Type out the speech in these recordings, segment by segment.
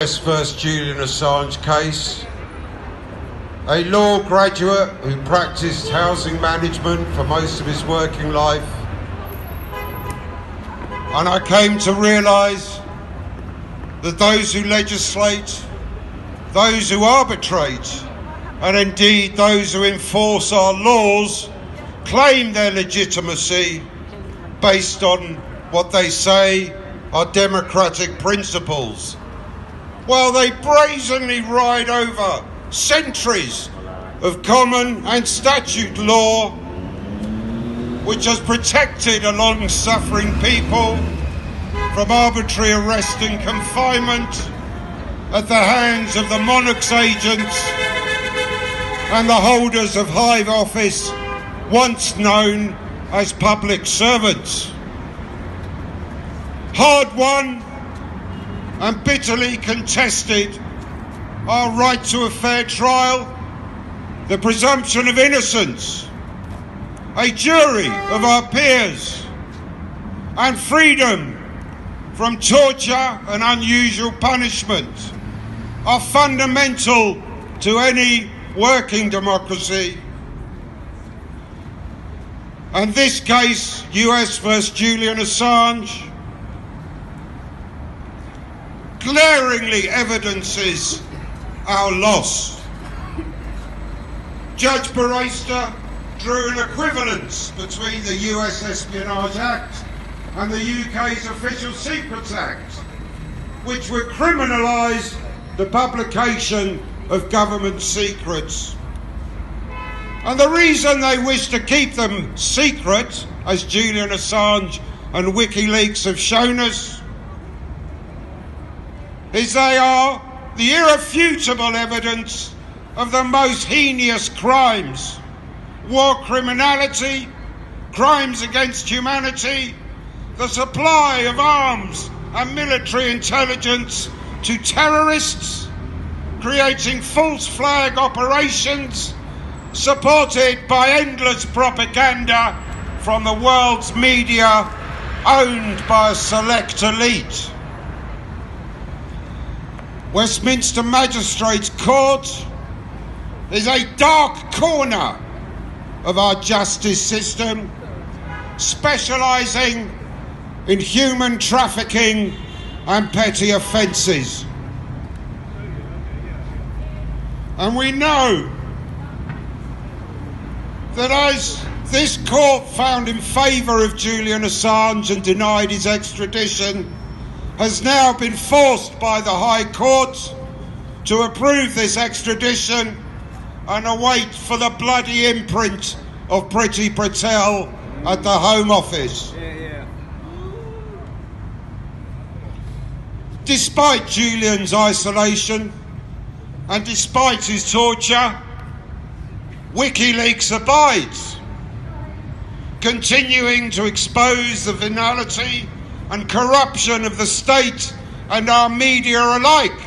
US vs. Julian Assange case. A law graduate who practiced housing management for most of his working life. And I came to realise that those who legislate, those who arbitrate, and indeed those who enforce our laws claim their legitimacy based on what they say are democratic principles, while they brazenly ride over centuries of common and statute law which has protected a long-suffering people from arbitrary arrest and confinement at the hands of the monarch's agents and the holders of high office once known as public servants. Hard won and bitterly contested our right to a fair trial, the presumption of innocence, a jury of our peers, and freedom from torture and unusual punishment are fundamental to any working democracy. And this case, US vs. Julian Assange, glaringly evidences our loss. Judge Barrister drew an equivalence between the US Espionage Act and the UK's Official Secrets Act, which would criminalise the publication of government secrets. And the reason they wish to keep them secret, as Julian Assange and Wikileaks have shown us, is they are the irrefutable evidence of the most heinous crimes: war criminality, crimes against humanity, the supply of arms and military intelligence to terrorists, creating false flag operations supported by endless propaganda from the world's media owned by a select elite. Westminster Magistrates Court is a dark corner of our justice system, specialising in human trafficking and petty offences. And we know that as this court found in favour of Julian Assange and denied his extradition, has now been forced by the High Court to approve this extradition and await for the bloody imprint of Priti Patel at the Home Office. Despite Julian's isolation and despite his torture, Wikileaks abides, continuing to expose the venality and corruption of the state and our media alike.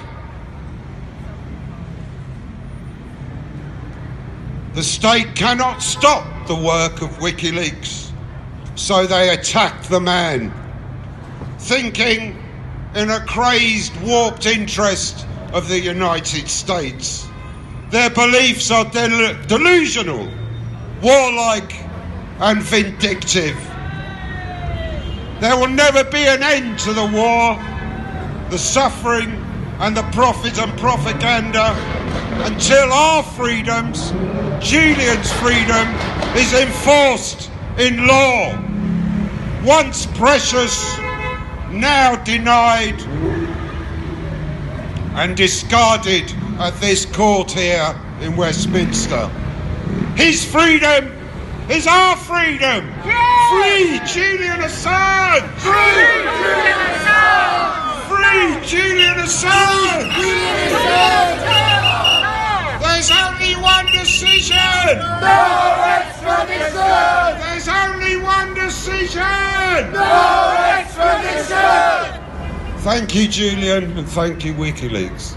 The state cannot stop the work of WikiLeaks, so they attack the man, thinking in a crazed, warped interest of the United States. Their beliefs are delusional, warlike and vindictive. There will never be an end to the war, the suffering and the profit and propaganda until our freedoms, Julian's freedom, is enforced in law. Once precious, now denied and discarded at this court here in Westminster. His freedom is our freedom. Yeah! Free Julian Assange! Free Julian Assange! Free Julian Assange! There's only one decision! No extradition! There's only one decision! No extradition! Thank you, Julian, and thank you, WikiLeaks.